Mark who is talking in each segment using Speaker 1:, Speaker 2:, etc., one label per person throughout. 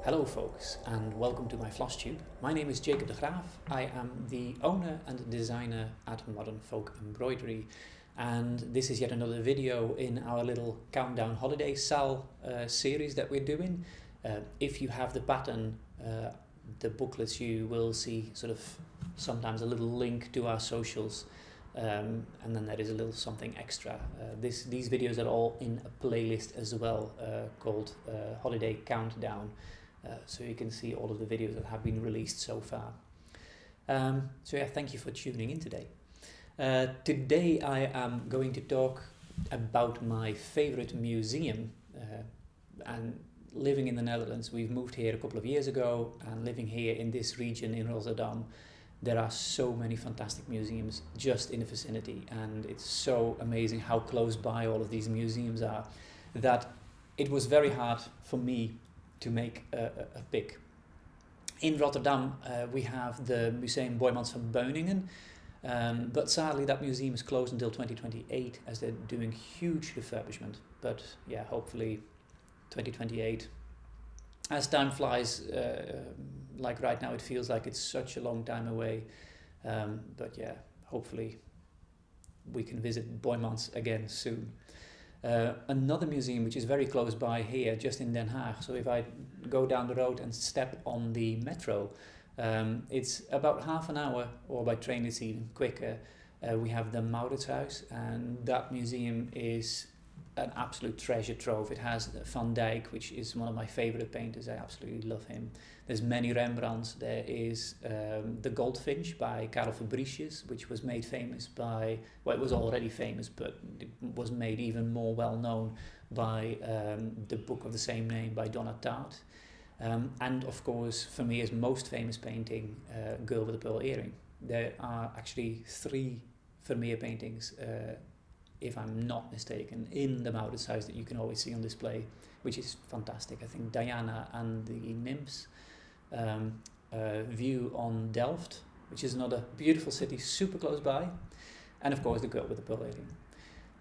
Speaker 1: Hello folks, and welcome to my FlossTube. My name is Jacob de Graaf. I am the owner and designer at Modern Folk Embroidery, and this is yet another video in our little countdown holiday sal series that we're doing. If you have the pattern, the booklets, you will see sort of sometimes a little link to our socials, and then there is a little something extra. These videos are all in a playlist as well, called Holiday Countdown. So you can see all of the videos that have been released so far. So yeah, thank you for tuning in today. Today I am going to talk about my favorite museum. And living in the Netherlands, we've moved here a couple of years ago, and living here in this region in Rotterdam, there are so many fantastic museums just in the vicinity, and it's so amazing how close by all of these museums are that it was very hard for me to make a pick. In Rotterdam we have the Museum Boijmans van Beuningen, but sadly that museum is closed until 2028 as they're doing huge refurbishment. But yeah, hopefully 2028. As time flies, like right now it feels like it's such a long time away, but yeah, hopefully we can visit Boijmans again soon. Another museum which is very close by here, just in Den Haag, so if I go down the road and step on the metro, it's about half an hour, or by train it's even quicker. We have the Mauritshuis, and that museum is an absolute treasure trove. It has Van Dyck, which is one of my favorite painters. I absolutely love him. There's many Rembrandts. There is the Goldfinch by Karel Fabricius, which was made famous by, well, it was already famous, but it was made even more well known by the book of the same name by Donna Tartt. And of course, for me, his most famous painting, Girl with a Pearl Earring. There are actually 3 Vermeer paintings, if I'm not mistaken, in the Mauritshuis that you can always see on display, which is fantastic. I think Diana and the Nymphs, view on Delft, which is another beautiful city super close by, and of course the Girl with the Pearl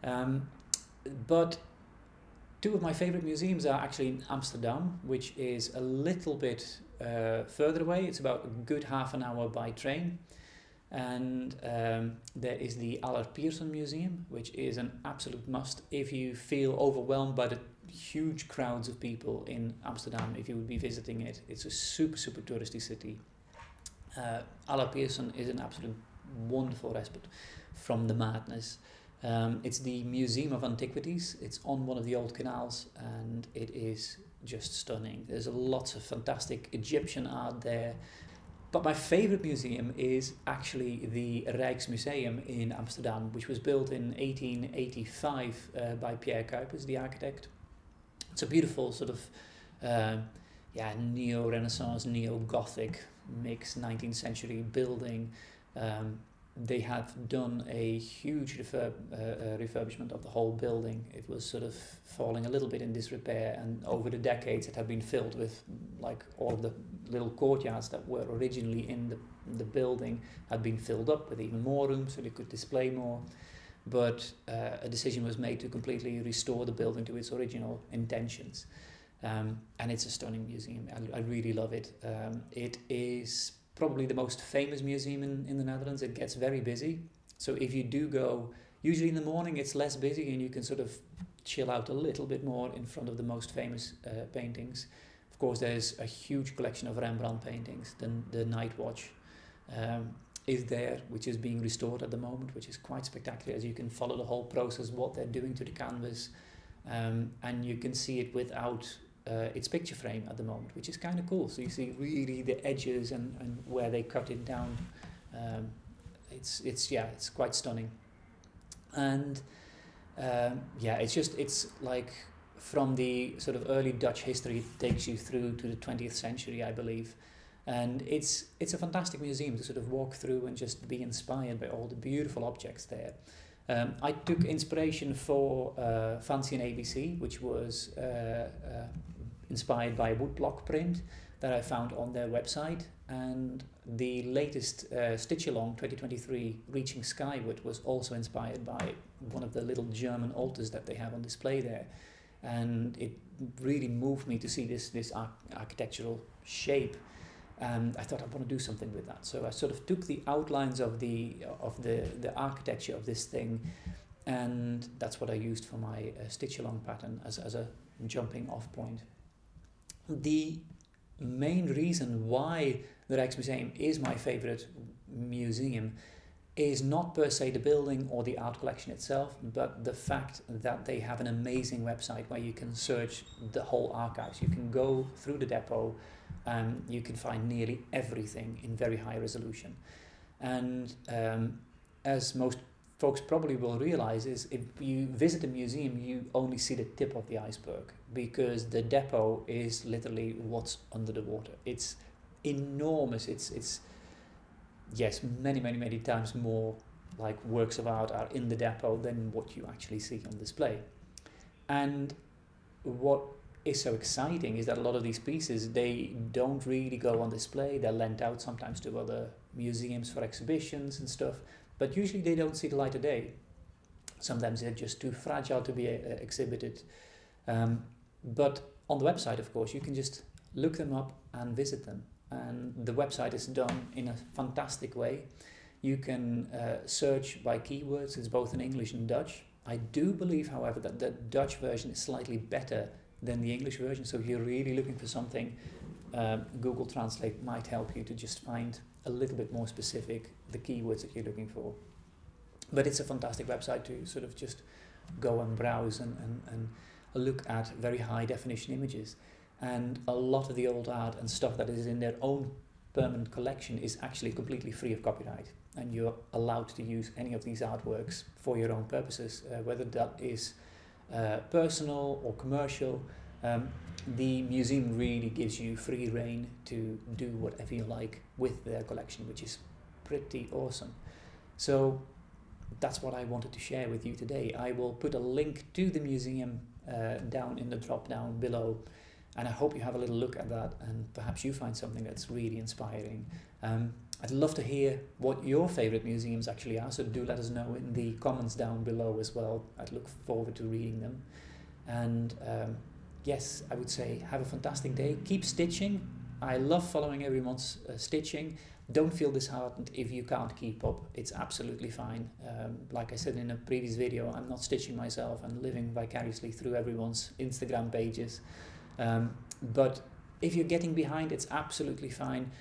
Speaker 1: Earring. But 2 of my favorite museums are actually in Amsterdam, which is a little bit further away. It's about a good half an hour by train. And there is the Allard Pierson Museum, which is an absolute must if you feel overwhelmed by the huge crowds of people in Amsterdam. If you would be visiting it, it's a super touristy city. Allard Pierson is an absolute wonderful respite from the madness. It's the Museum of Antiquities. It's on one of the old canals, and it is just stunning. There's lots of fantastic Egyptian art there. But my favorite museum is actually the Rijksmuseum in Amsterdam, which was built in 1885 by Pierre Cuypers, the architect. It's a beautiful sort of neo-Renaissance, neo-Gothic mix 19th century building. They have done a huge refurbishment of the whole building. It was sort of falling a little bit in disrepair, and over the decades it had been filled with, like, all of the little courtyards that were originally in the building had been filled up with even more room so they could display more. But a decision was made to completely restore the building to its original intentions. And it's a stunning museum. I really love it. It is probably the most famous museum in the Netherlands. It gets very busy. So if you do go, usually in the morning it's less busy and you can sort of chill out a little bit more in front of the most famous paintings. Of course, there's a huge collection of Rembrandt paintings. The Night Watch is there, which is being restored at the moment, which is quite spectacular, as you can follow the whole process, what they're doing to the canvas. And you can see it without its picture frame at the moment, which is kind of cool. So you see really the edges and where they cut it down. It's quite stunning. And it's like from the sort of early Dutch history, it takes you through to the 20th century, I believe. And it's a fantastic museum to sort of walk through and just be inspired by all the beautiful objects there. I took inspiration for Fancy and ABC, which was inspired by a woodblock print that I found on their website, and the latest Stitch Along 2023 Reaching Skyward was also inspired by one of the little German altars that they have on display there. and it really moved me to see this architectural shape. And I thought I want to do something with that. So I sort of took the outlines of the architecture of this thing, and that's what I used for my stitch along pattern as a jumping off point. The main reason why the Rijksmuseum is my favorite museum is not per se the building or the art collection itself, but the fact that they have an amazing website where you can search the whole archives. You can go through the depot and you can find nearly everything in very high resolution. And as most folks probably will realize, is if you visit a museum, you only see the tip of the iceberg, because the depot is literally what's under the water. It's enormous. It's yes, many times more like works of art are in the depot than what you actually see on display. And what is so exciting is that a lot of these pieces, they don't really go on display. They're lent out sometimes to other museums for exhibitions and stuff, but usually they don't see the light of day. Sometimes they're just too fragile to be exhibited. But on the website, of course, you can just look them up and visit them. And the website is done in a fantastic way. You can search by keywords. It's both in English and Dutch. I do believe, however, that the Dutch version is slightly better than the English version. So if you're really looking for something, Google Translate might help you to just find a little bit more specific the keywords that you're looking for. But it's a fantastic website to sort of just go and browse and look at very high definition images. And a lot of the old art and stuff that is in their own permanent collection is actually completely free of copyright. And you're allowed to use any of these artworks for your own purposes, whether that is personal or commercial. The museum really gives you free rein to do whatever you like with their collection, which is pretty awesome. So that's what I wanted to share with you today. I will put a link to the museum down in the drop down below. And I hope you have a little look at that and perhaps you find something that's really inspiring. I'd love to hear what your favorite museums actually are, so do let us know in the comments down below as well. I'd look forward to reading them. And yes, I would say have a fantastic day. Keep stitching. I love following everyone's stitching. Don't feel disheartened if you can't keep up. It's absolutely fine. Like I said in a previous video, I'm not stitching myself and living vicariously through everyone's Instagram pages. But if you're getting behind, it's absolutely fine.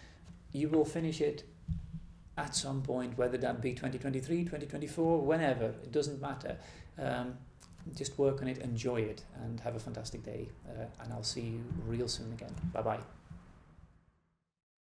Speaker 1: You will finish it at some point, whether that be 2023, 2024, whenever, it doesn't matter. Just work on it, enjoy it, and have a fantastic day. And I'll see you real soon again. Bye-bye.